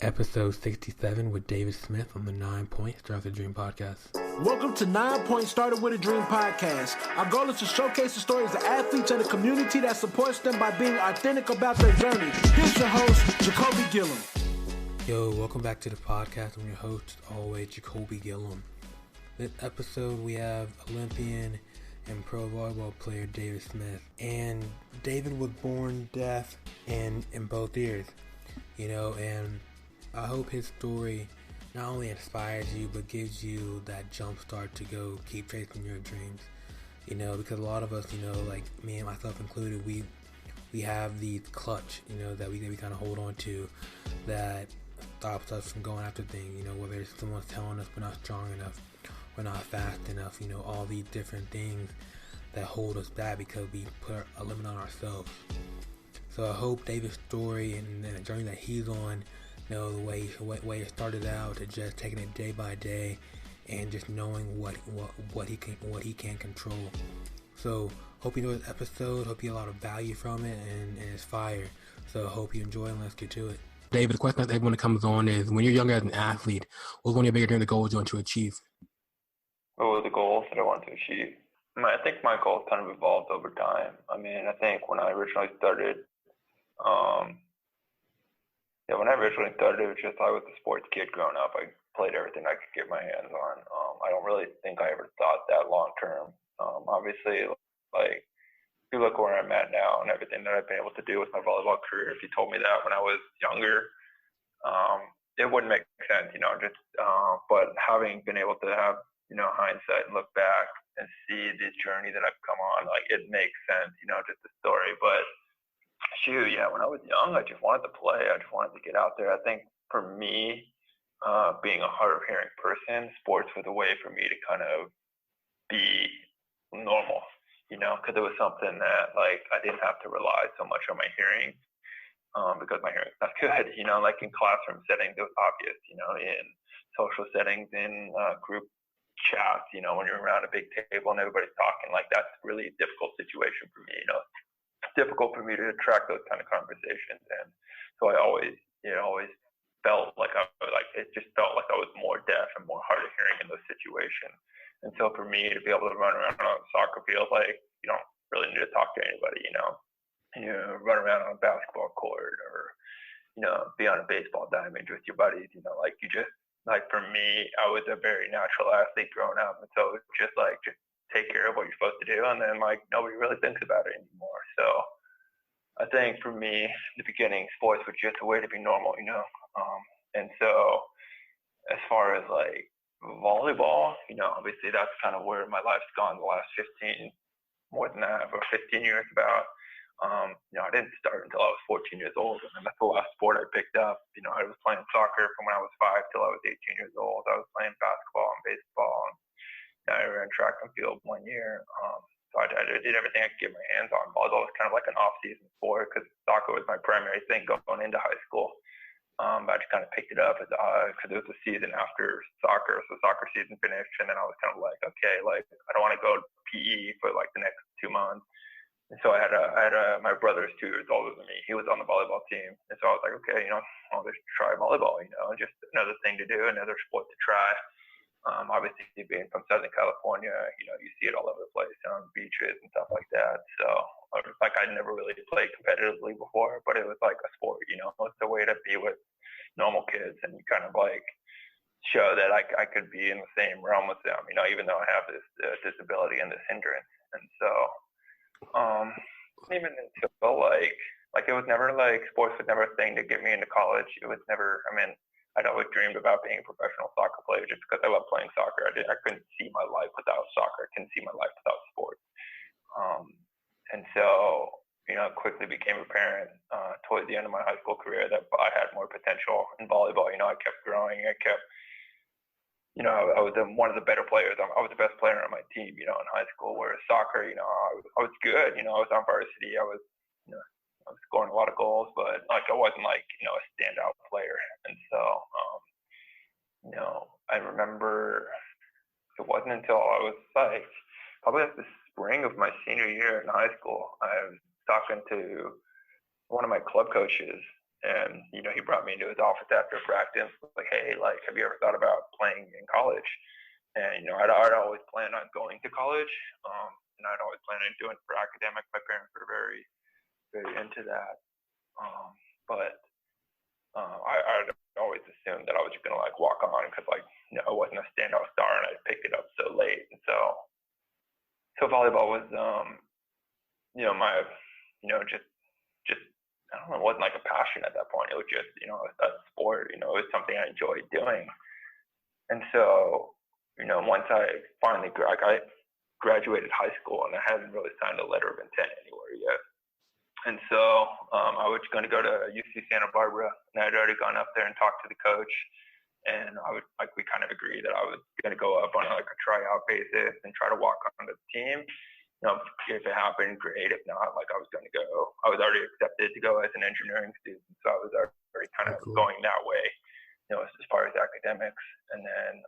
Episode 67 with David Smith on the 9 Point Start with a Dream podcast. Welcome to 9 Point Started with a Dream podcast. Our goal is to showcase the stories of athletes and the community that supports them by being authentic about their journey. Here's your host, Jacolby Gilliam. Yo, welcome back to the podcast. I'm your host, as always, Jacolby Gilliam. This episode, we have Olympian and pro volleyball player David Smith. And David was born deaf and in both ears, and I hope his story not only inspires you, but gives you that jump start to go keep chasing your dreams. Because a lot of us, like me and myself included, we have these clutch, that we kind of hold on to that stops us from going after things, whether it's someone's telling us we're not strong enough, we're not fast enough, all these different things that hold us back because we put a limit on ourselves. So I hope David's story and the journey that he's on, the way it started out, to just taking it day by day and just knowing what he can control. So hope you enjoy this episode. Hope you get a lot of value from it, and it's fire. So hope you enjoy, and let's get to it. David, the question that everyone that comes on is, when you're younger as an athlete, what's one of your bigger dreams, the goals you want to achieve? What were the goals that I want to achieve? I think my goals kind of evolved over time. I think when I originally started, it was just I was a sports kid growing up. I played everything I could get my hands on. I don't really think I ever thought that long term. Obviously, like, if you look where I'm at now and everything that I've been able to do with my volleyball career, if you told me that when I was younger, it wouldn't make sense, but having been able to have, hindsight and look back and see this journey that I've come on, like, it makes sense, just the story. But when I was young, I just wanted to play. I just wanted to get out there. I think for me, being a hard of hearing person, sports was a way for me to kind of be normal, because it was something that, like, I didn't have to rely so much on my hearing, because my hearing's not good, like in classroom settings, it was obvious, in social settings, in group chats, when you're around a big table and everybody's talking, like, that's really a difficult situation for me, It's difficult for me to attract those kind of conversations. And so I always felt like it just felt like I was more deaf and more hard of hearing in those situations. And so for me to be able to run around on a soccer field, like, you don't really need to talk to anybody, run around on a basketball court, or, be on a baseball diamond with your buddies, like, you just, like, for me, I was a very natural athlete growing up. And so it's just take care of what you're supposed to do, and then, like, nobody really thinks about it anymore. So I think for me, in the beginning, sports was just a way to be normal, and so as far as, like, volleyball, obviously that's kind of where my life's gone the last 15 years about. I didn't start until I was 14 years old, and that's the last sport I picked up. I was playing soccer from when I was 5 till I was 18 years old. I was playing basketball and baseball, and I ran track and field 1 year. So I did everything I could get my hands on. Volleyball was kind of like an off-season sport because soccer was my primary thing going into high school. But I just kind of picked it up because it was the season after soccer. So soccer season finished, and then I was kind of like, okay, like, I don't want to go to PE for, like, the next 2 months. And so I had my brother is 2 years older than me. He was on the volleyball team. And so I was like, okay, I'll just try volleyball, just another thing to do, another sport to try. Obviously, being from Southern California, you see it all over the place on beaches and stuff like that. So, I'd never really played competitively before, but it was like a sport, it's a way to be with normal kids and kind of, like, show that I could be in the same realm with them, even though I have this disability and this hindrance. And so, even until, like, it was never, like, sports was never a thing to get me into college. It was never, I'd always dreamed about being a professional soccer player just because I love playing soccer. I couldn't see my life without soccer. I couldn't see my life without sports. And so, it quickly became apparent towards the end of my high school career that I had more potential in volleyball. I kept growing. I was one of the better players. I was the best player on my team, in high school, whereas soccer, I was good. I was on varsity. I was scoring a lot of goals, but, like, I wasn't, like, a standout player. And so, I remember it wasn't until I was, like, probably at the spring of my senior year in high school, I was talking to one of my club coaches, And, he brought me into his office after practice, like, hey, like, have you ever thought about playing in college? And, I'd always planned on going to college, and I'd always planned on doing it for academics. My parents were very, very into that. I'd always assumed that I was just going to, like, walk on because, like, I wasn't a standout star, and I picked it up so late. And so volleyball was, my, just I don't know, it wasn't like a passion at that point. It was just, a sport, it was something I enjoyed doing. And so, once I finally, I graduated high school and I hadn't really signed a letter of intent anywhere yet. And so I was going to go to UC Santa Barbara, and I had already gone up there and talked to the coach. And we kind of agreed that I was going to go up on like a tryout basis and try to walk onto the team. If it happened, great. If not, like I was going to go. I was already accepted to go as an engineering student, so I was already kind of going that way, as far as academics. And then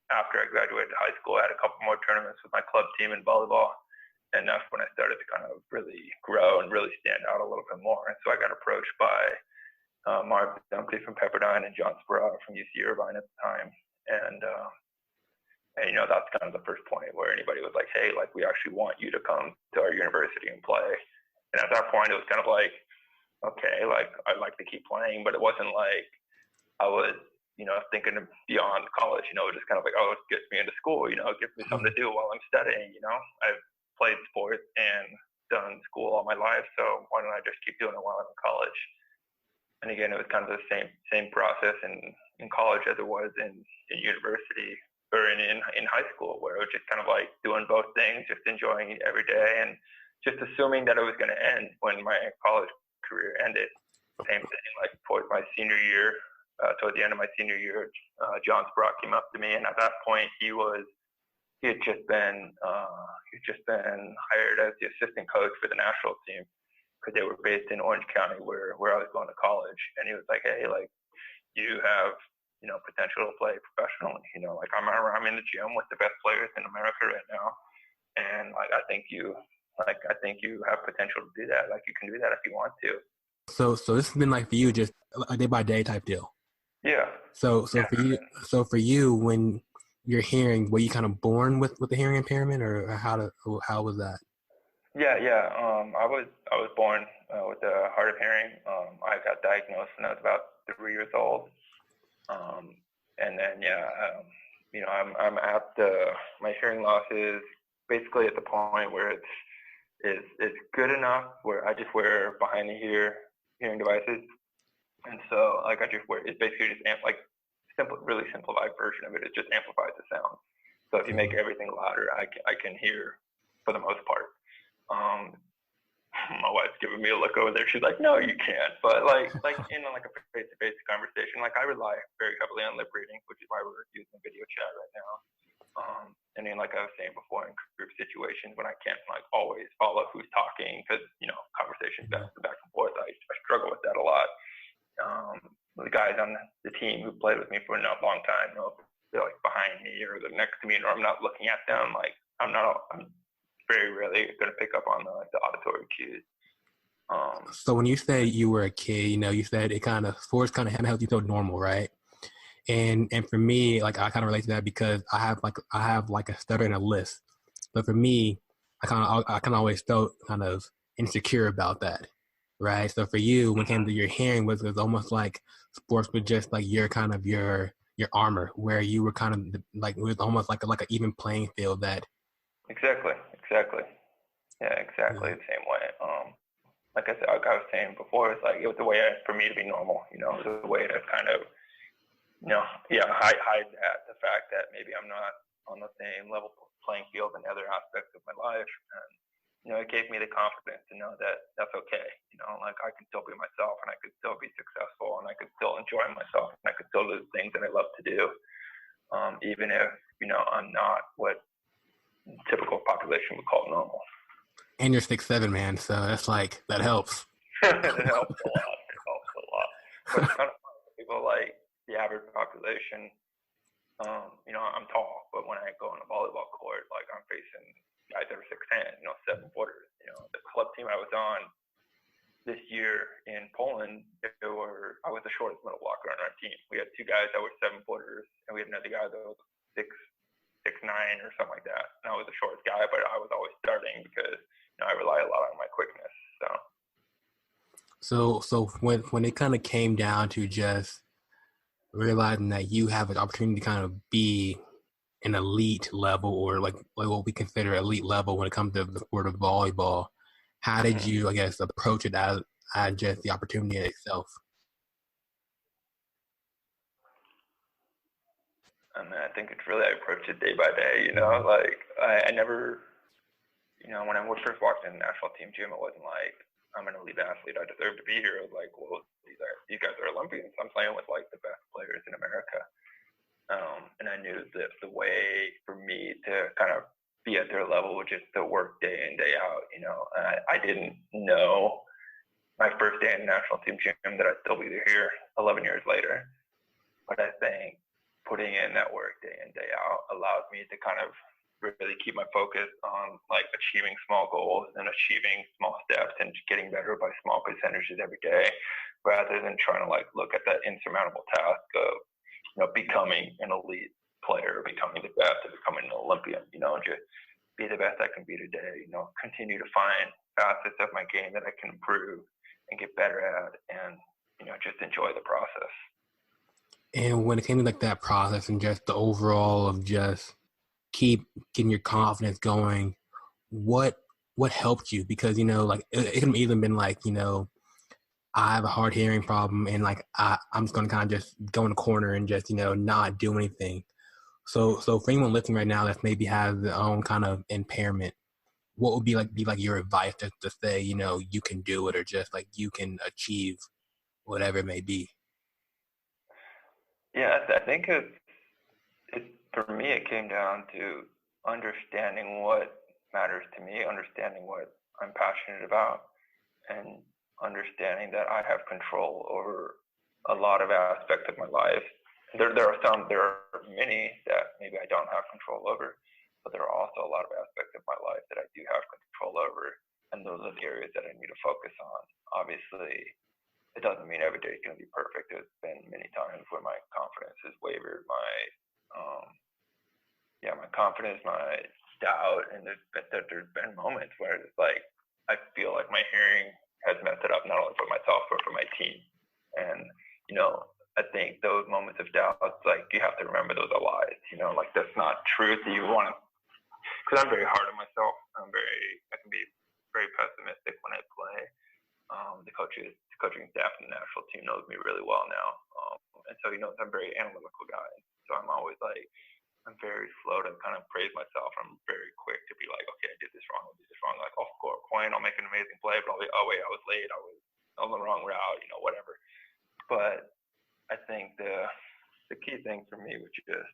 after I graduated high school, I had a couple more tournaments with my club team in volleyball, and that's when I started to kind of really grow and really stand out a little bit more. And so I got approached by Mark Dunkley from Pepperdine and John Sparrow from UC Irvine at the time, and that's kind of the first point where anybody was like, hey, like, we actually want you to come to our university and play. And at that point, it was kind of like, okay, like, I'd like to keep playing, but it wasn't like I was, thinking of beyond college, it was just kind of like, oh, it gets me into school, it gives me something to do while I'm studying, I've played sports and done school all my life, so why don't I just keep doing it while I'm in college? And again, it was kind of the same process in college as it was in university, or in high school, where it was just kind of like doing both things, just enjoying it every day, and just assuming that it was going to end when my college career ended. Same thing, like towards my senior year, toward the end of my senior year, John Sprock came up to me, and at that point, he had just been hired as the assistant coach for the national team, because they were based in Orange County, where I was going to college, and he was like, hey, like, you have potential to play professionally. Like, I'm in the gym with the best players in America right now, and like I think you have potential to do that. Like, you can do that if you want to. So this has been like for you just a day by day type deal. Yeah. So for you, when you're hearing, were you kind of born with the hearing impairment, or how was that? Yeah. I was born with a hard of hearing. I got diagnosed when I was about 3 years old. And then, I'm at my hearing loss is basically at the point where it's good enough where I just wear behind the ear hearing devices. And so, like, I just wear, it's basically just really simplified version of it. It just amplifies the sound. So if you make everything louder, I can hear for the most part. My wife's giving me a look over there. She's like, no, you can't. But like in like a face-to-face conversation, like, I rely very heavily on lip reading, which is why we're using video chat right now. And then, like I was saying before, in group situations when I can't like always follow who's talking, because conversations back and forth, I struggle with that a lot. The guys on the team who played with me for a long time, they're like behind me or they're next to me, or I'm not looking at them. Like, I'm very rarely going to pick up on the auditory cues. So when you say you were a kid, you said sports kind of helped you feel normal, right? And for me, like, I kind of relate to that because I have a stutter and a lisp. But for me, I kind of always felt kind of insecure about that, right? So for you, when it came to your hearing, was almost like sports was just like your kind of your armor, where you were kind of like, it was almost like an even playing field that. Exactly. Yeah, exactly. The same way. Like I said, like I was saying before, it's like it was a way for me to be normal. It was a way to kind of, hide the fact that maybe I'm not on the same level playing field in other aspects of my life. And it gave me the confidence to know that that's okay. Like, I can still be myself, and I could still be successful, and I could still enjoy myself, and I could still do the things that I love to do, even if I'm not what typical population would call normal. And you're 6'7", man, so that's like, that helps. It helps a lot. But it's kind of fun. People like the average population, I'm tall, but when I go on a volleyball court, like, I'm facing guys that are 6'10", 7 footers. The club team I was on, this year in Poland, I was the shortest middle blocker on our team. We had two guys that were 7-footers, and we had another guy that was 6'9" or something like that. And I was the shortest guy, but I was always starting because I rely a lot on my quickness. So when it kind of came down to just realizing that you have an opportunity to kind of be an elite level, or like what we consider elite level when it comes to the sport of volleyball, how did you, I guess, approach it as just the opportunity in itself? I mean, I think it's really, I approach it day by day, like I never, when I first walked in the national team gym, it wasn't like, I'm an elite athlete, I deserve to be here. It was like, well, these guys are Olympians. I'm playing with like the best players in America. And I knew that the way for me to kind of be at their level was just to work day in, day out, And I didn't know my first day in the national team gym that I'd still be here 11 years later. But I think putting in that work day in, day out allows me to kind of really keep my focus on like achieving small goals and achieving small steps and getting better by small percentages every day, rather than trying to like look at that insurmountable task of becoming an elite player, becoming the best, or becoming an Olympian. Just be the best I can be today. Continue to find facets of my game that I can improve and get better at, and just enjoy the process. And when it came to like that process and just the overall of just keep getting your confidence going, what helped you? Because like it could have even been like I have a hard hearing problem, and like I'm just gonna kind of just go in the corner and just not do anything. So for anyone listening right now that maybe has their own kind of impairment, what would be like your advice to say you can do it, or just like you can achieve whatever it may be? Yeah, I think for me, it came down to understanding what matters to me, understanding what I'm passionate about, and understanding that I have control over a lot of aspects of my life. There are many that maybe I don't have control over, but there are also a lot of aspects of my life that I do have control over, and those are the areas that I need to focus on. Obviously, it doesn't mean every day is going to be perfect. There's been many times where my confidence has wavered, my confidence, my doubt, and there's been moments where it's like I feel like my hearing has messed it up, not only for myself but for my team. And I think those moments of doubt, like you have to remember those are lies. Like that's not truth. You want to, because I'm very hard on myself. I can be very pessimistic when I play. The coaching staff and the national team knows me really well now, and so I'm a very analytical guy. So I'm always like, I'm very slow to kind of praise myself. I'm very quick to be like, okay, I did this wrong. Like, I'll score a point, I'll make an amazing play, but I'll be, oh wait, I was late, I was on the wrong route, whatever. But I think the key thing for me was just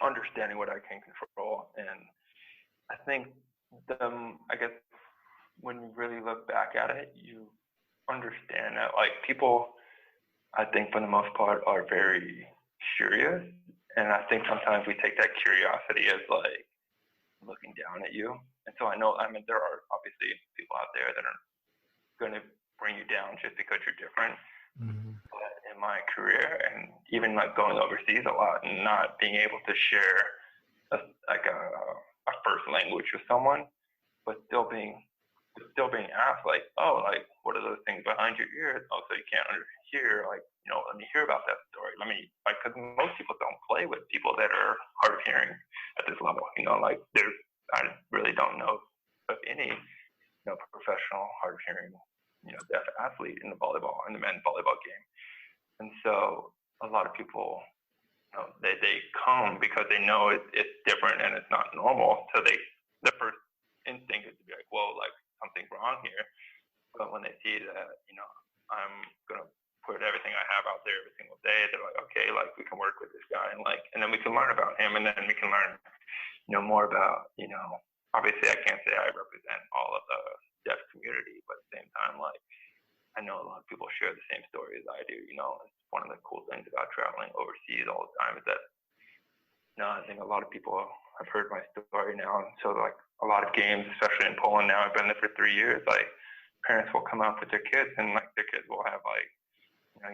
understanding what I can control, and I think I guess when you really look back at it, you understand that like people, I think for the most part, are very curious. And I think sometimes we take that curiosity as like looking down at you. And so there are obviously people out there that are going to bring you down just because you're different. Mm-hmm. But in my career, and even like going overseas a lot and not being able to share a first language with someone, but still being asked like, oh, like what are those things behind your ears? Oh, so you can't hear, like, let me hear about that story. Let me, like, because most people don't play with people that are hard of hearing at this level. Like I really don't know of any professional hard of hearing deaf athlete in the men's volleyball game. And so a lot of people, they come because they know it's different and it's not normal. So the first instinct is to be like, whoa, like something's wrong here. But when they see that, I'm going to put everything I have out there every single day, they're like, okay, like we can work with this guy, and then we can learn about him, and then we can learn, more about, obviously I can't say I represent all of the deaf community, but at the same time, like I know a lot of people share the same story as I do. It's one of the cool things about traveling overseas all the time is that, I think a lot of people have heard my story now. And so like a lot of games, especially in Poland now, I've been there for 3 years. Like parents will come up with their kids, and like their kids will have like,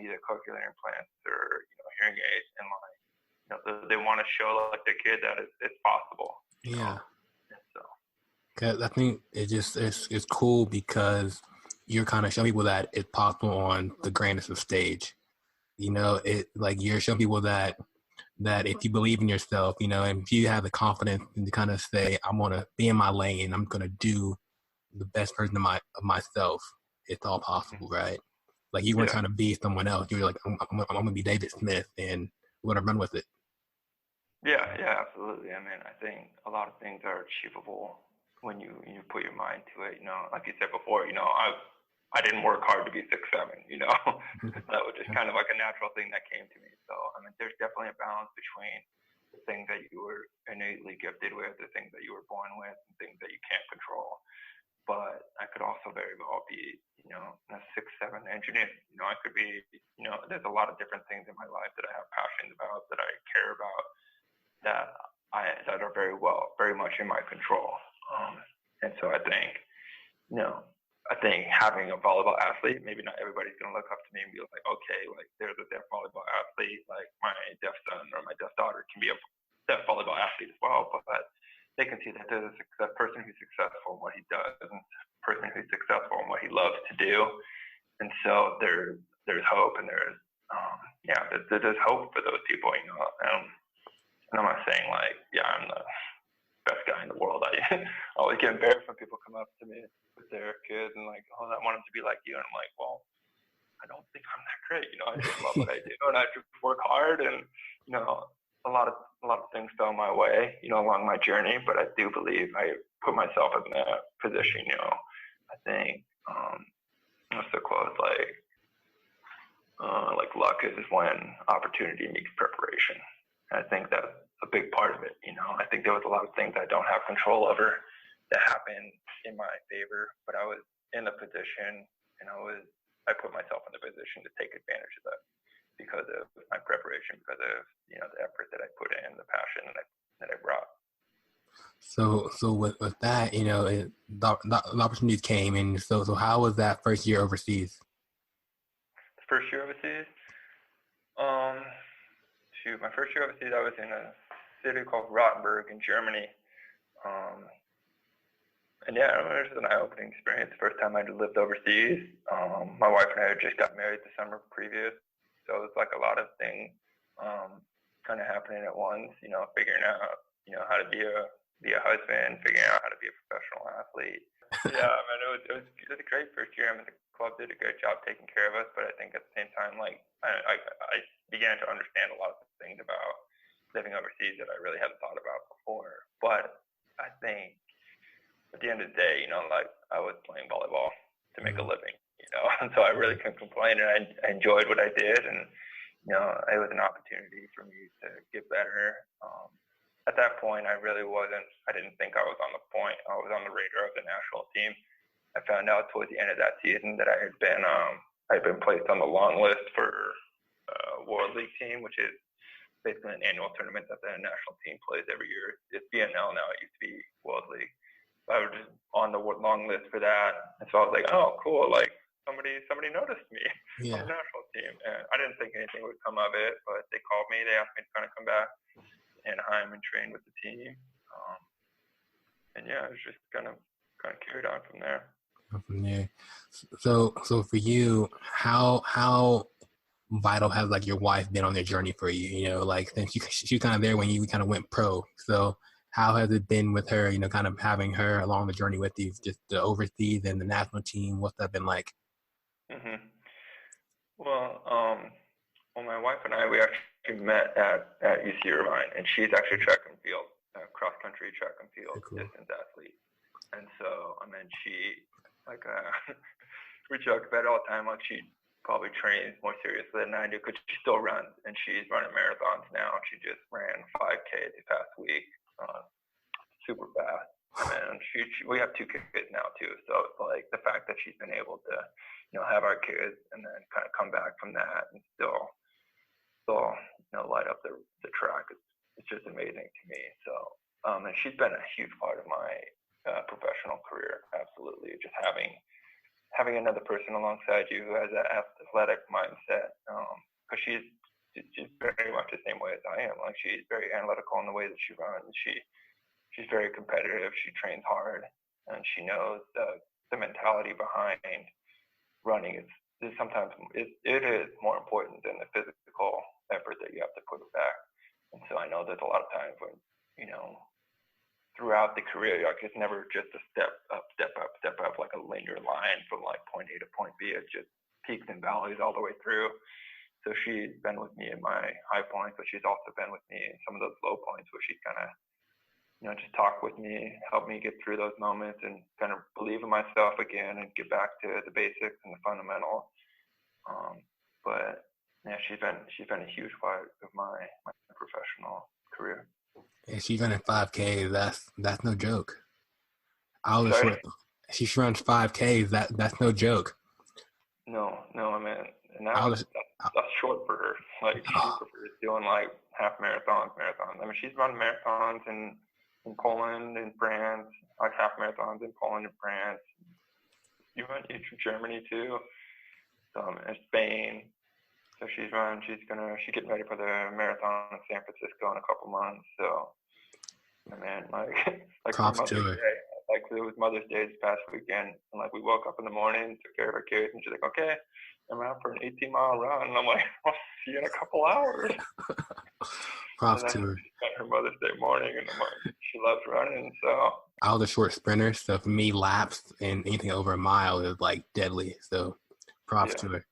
either cochlear implants or hearing aids, and like they want to show like their kid that it's possible. Yeah. So. Cause I think it's cool because you're kind of showing people that it's possible on the grandest of stage. It like you're showing people that if you believe in yourself, and if you have the confidence to kind of say, I'm gonna be in my lane, I'm gonna do the best version of myself, it's all possible, right? Like you weren't trying to be someone else. You were like, I'm gonna be David Smith, and we're gonna run with it. Yeah, absolutely. I mean, I think a lot of things are achievable when you put your mind to it. Like you said before, I didn't work hard to be 6'7", that was just kind of like a natural thing that came to me. So, I mean, there's definitely a balance between the things that you were innately gifted with, the things that you were born with, and things that you can't control. But I could also very well be, a 6'7" engineer. I could be, there's a lot of different things in my life that I have passions about, that I care about, that are very much in my control. And so I think, having a volleyball athlete, maybe not everybody's going to look up to me and be like, okay, like there's a deaf volleyball athlete, like my deaf son or my deaf daughter can be a deaf volleyball athlete as well, but they can see that there's a person who's successful in what he does, and a person who's successful in what he loves to do. And so there's hope, and there's hope for those people, and I'm not saying like, I'm the best guy in the world. I always get embarrassed when people come up to me with their kids and like, oh, I want them to be like you. And I'm like, well, I don't think I'm that great. I just love what I do, and I just work hard, and a lot of things fell my way, along my journey. But I do believe I put myself in that position. I think what's the quote, like luck is when opportunity meets preparation. And I think that's a big part of it. I think there was a lot of things I don't have control over that happened in my favor, but I was in a position, and I put myself in the position to take advantage of that because of my preparation, because of the effort that I put in, the passion that I brought. So with that, the opportunities came, and so how was that first year overseas? The first year overseas, my first year overseas, I was in a city called Rottenburg in Germany. And it was an eye-opening experience. The first time I lived overseas. My wife and I had just got married the summer previous, so it was like a lot of things kind of happening at once. Figuring out how to be a husband, figuring out how to be a professional athlete. Yeah, I mean, it was a great first year. I mean, the club did a good job taking care of us, but I think at the same time, like I began to understand a lot of things about living overseas that I really hadn't thought about before. But I think at the end of the day, like I was playing volleyball to make a living, and so I really couldn't complain, and I enjoyed what I did, and it was an opportunity for me to get better. At that point, I didn't think I was on the radar of the national team. I found out towards the end of that season that I had been placed on the long list for World League team, which is basically an annual tournament that the national team plays every year. It's BNL now. It used to be World League. I was just on the long list for that, and so I was like, oh, cool, like somebody noticed me on the national team. And I didn't think anything would come of it, but they called me. They asked me to kind of come back to Anaheim and train with the team. And it was just kind of carried on from there. So for you, how vital has like your wife been on their journey for you? Like since she's kind of there when you kind of went pro. So how has it been with her? Kind of having her along the journey with you, just the overseas and the national team. What's that been like? Mm-hmm. Well, my wife and I, we actually met at UC Irvine, and she's actually track and field, cross country track and field distance athlete. And so, I mean, she we joke about it all the time. Like she probably trains more seriously than I do because she still runs, and she's running marathons now. She just ran 5K this past week, super fast. And we have 2 kids now too, so it's like the fact that she's been able to, have our kids and then kind of come back from that and still light up the track. It's just amazing to me. So, and she's been a huge part of my professional career. Absolutely, just having having another person alongside you who has that athletic mindset, because she's very much the same way as I am. Like, she's very analytical in the way that she runs. She's very competitive. She trains hard, and she knows the mentality behind running is sometimes it is more important than the physical effort that you have to put back. And so I know there's a lot of times when, throughout the career, like, it's never just a step up, like a linear line from like point A to point B. It's just peaks and valleys all the way through. So she's been with me in my high points, but she's also been with me in some of those low points where she's kind of, just talk with me, help me get through those moments and kind of believe in myself again and get back to the basics and the fundamentals. But yeah, she's been a huge part of my professional career. And she's running 5K. That's no joke. She runs 5K. That's no joke. No, I mean, and that's short for her. Like, she prefers doing like half marathons. I mean, she's run marathons in Poland and France, like half marathons in Poland and France. Even in Germany too, and Spain. So she's getting ready for the marathon in San Francisco in a couple months. So, man, like props for to her. Day, like it was Mother's Day this past weekend, and like we woke up in the morning, took care of our kids, and she's like, "Okay, I'm out for an 18-mile run." And I'm like, "I'll see you in a couple hours." Props to her. She spent her Mother's Day morning, and I'm like, she loves running, so. I was a short sprinter, so for me, laps and anything over a mile is like deadly. So, props to her.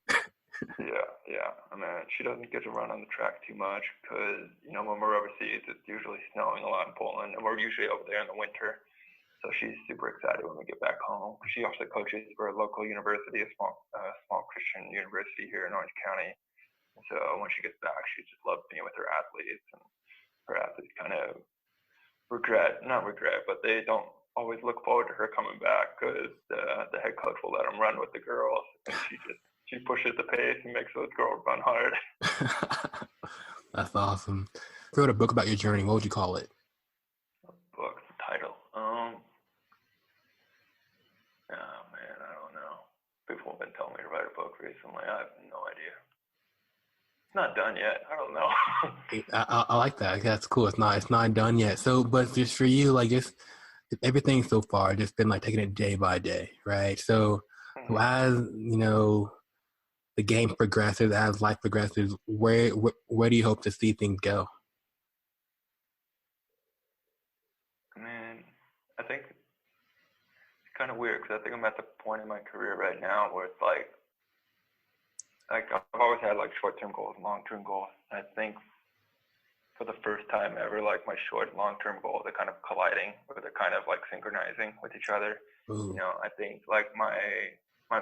Yeah. I mean, she doesn't get to run on the track too much because, when we're overseas, it's usually snowing a lot in Poland, and we're usually over there in the winter. So she's super excited when we get back home. She also coaches for a local university, a small Christian university here in Orange County. So when she gets back, she just loves being with her athletes, and her athletes kind of not regret, but they don't always look forward to her coming back because the head coach will let them run with the girls, and she pushes the pace and makes those girls run hard. That's awesome. If you wrote a book about your journey, what would you call it? Book title. Oh man, I don't know. People have been telling me to write a book recently. I have no idea. It's not done yet. I don't know. I like that. That's cool. It's not done yet. So, but just for you, like, just everything so far, just been like taking it day by day, right? So, as the game progresses, as life progresses, where do you hope to see things go? Man, I think it's kind of weird because I think I'm at the point in my career right now where it's like I've always had like short-term goals and long-term goals. I think for the first time ever, like my short and long-term goals are kind of colliding, or they're kind of like synchronizing with each other. Ooh. I think like my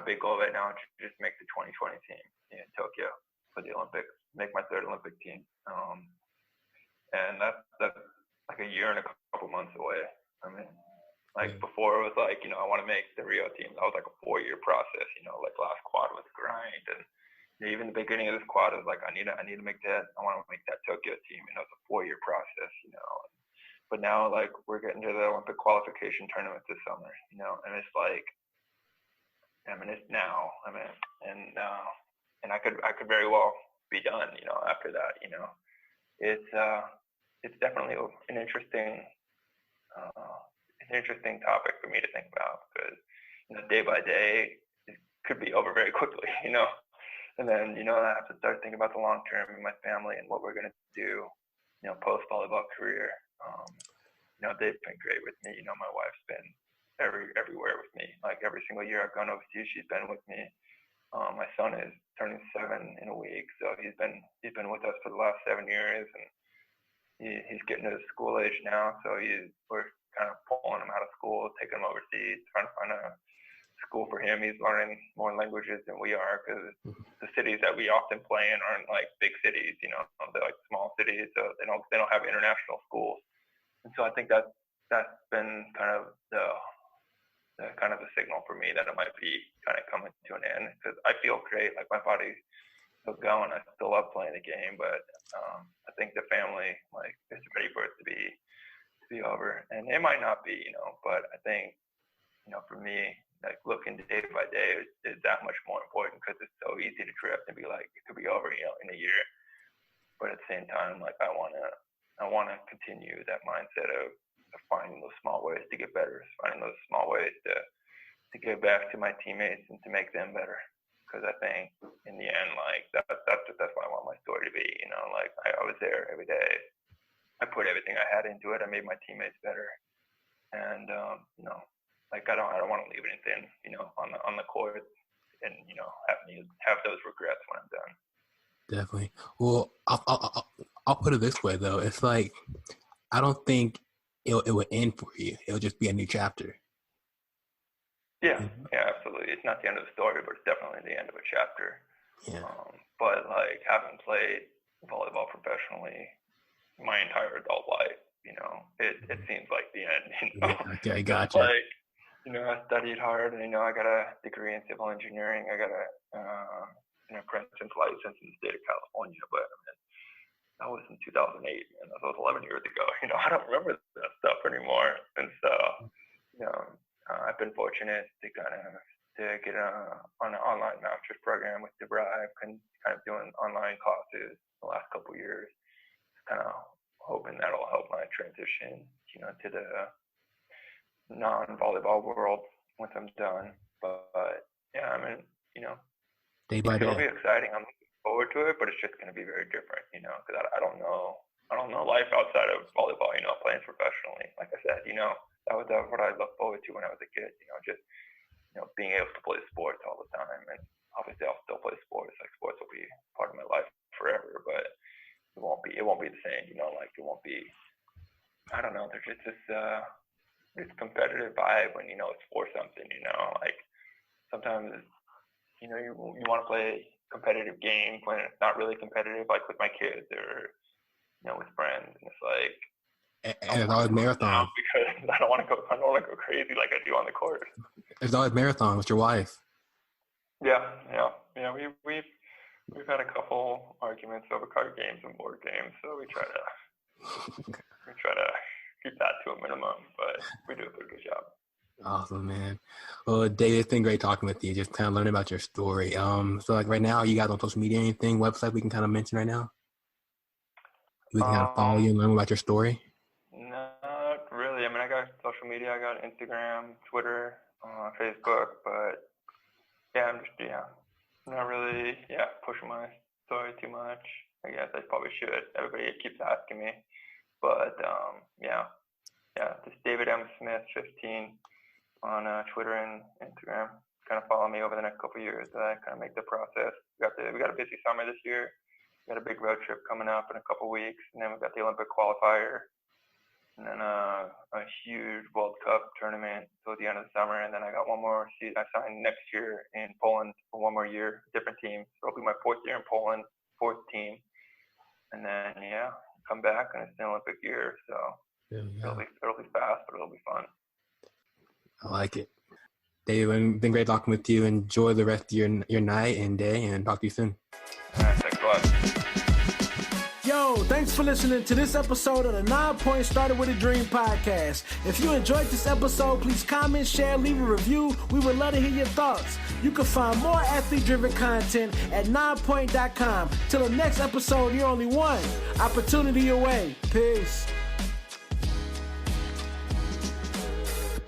big goal right now is to just make the 2020 team in Tokyo for the Olympics, make my third Olympic team. And that's like a year and a couple months away. I mean, before it was like, I want to make the Rio team. That was like a 4-year process, like last quad was a grind. And even the beginning of this quad was like, I need to make that. I want to make that Tokyo team. And it was a 4-year process, But now, like, we're getting to the Olympic qualification tournament this summer, and it's like, it's now. And I could very well be done, after that, It's definitely an interesting topic for me to think about because, day by day, it could be over very quickly, And then, I have to start thinking about the long term and my family and what we're going to do, post volleyball career. They've been great with me. My wife's been everywhere with me. Like every single year I've gone overseas, she's been with me. My son is turning 7 in a week, so he's been with us for the last 7 years, and he's getting to school age now. So we're kind of pulling him out of school, taking him overseas, trying to find a school for him. He's learning more languages than we are because the cities that we often play in aren't like big cities. They're like small cities, so they don't have international schools. And so I think that's been kind of the signal for me that it might be kind of coming to an end because I feel great. Like my body's still going. I still love playing the game, but I think the family is ready for it to be over. And it might not be, but I think, for me, like looking day by day is that much more important because it's so easy to drift and be like, it could be over, in a year. But at the same time, like I want to continue that mindset of finding those small ways to get better, finding those small ways to give back to my teammates and to make them better. Because I think in the end, like that's what I want my story to be. Like I was there every day. I put everything I had into it. I made my teammates better, and like I don't want to leave anything, on the court, and have those regrets when I'm done. Definitely. Well, I'll put it this way though. It's like I don't think it would end for you. It'll just be a new chapter. Yeah, absolutely. It's not the end of the story, but it's definitely the end of a chapter. Yeah. But like having played volleyball professionally my entire adult life, it seems like the end. Yeah, okay, gotcha. Like, I studied hard, and I got a degree in civil engineering. I got a Princeton's license in the state of California, but that was in 2008, and that was 11 years ago. I don't remember that stuff anymore, and so I've been fortunate to get on an online master's program with DeVry, and kind of doing online classes the last couple of years, kind of hoping that'll help my transition, to the non-volleyball world once I'm done. But yeah, day by day, it'll be exciting. I'm looking forward to it, but it's just going to be very different, because I don't know life outside of volleyball, playing professionally. Like I said, that was what I looked forward to when I was a kid, just being able to play sports all the time. And obviously I'll still play sports. Like sports will be part of my life forever, but it won't be the same, like it won't be, I don't know, there's just this competitive vibe when it's for something, like sometimes you want to play competitive games when it's not really competitive, like with my kids or with friends, and it's like, and it's always marathon because I don't want to go crazy like I do on the court. It's always marathon with your wife. Yeah. We've had a couple arguments over card games and board games, so we try to keep that to a minimum, but we do a pretty good job. Awesome, man. Well, David, it's been great talking with you. Just kind of learning about your story. So like right now, you guys on social media, anything, website we can kind of mention right now? We can kind of follow you and learn about your story. Not really. I got social media. I got Instagram, Twitter, Facebook, but I'm just not really pushing my story too much. I guess I probably should. Everybody keeps asking me, but just David M. Smith 15 on Twitter and Instagram. Kind of follow me over the next couple of years. I kind of make the process. We got a busy summer this year. We got a big road trip coming up in a couple of weeks, and then we've got the Olympic qualifier, and then a huge World Cup tournament till the end of the summer, and then I got one more season. I signed next year in Poland for one more year, different team. So it'll be my fourth year in Poland, fourth team, and then come back, and it's an Olympic year. So it'll be fast, but it'll be fun. I like it. David, it's been great talking with you. Enjoy the rest of your night and day, and talk to you soon. All right, thanks a lot. Yo, thanks for listening to this episode of the 9 Point Started With a Dream podcast. If you enjoyed this episode, please comment, share, leave a review. We would love to hear your thoughts. You can find more athlete-driven content at 9point.com. Till the next episode, you're only one opportunity away. Peace.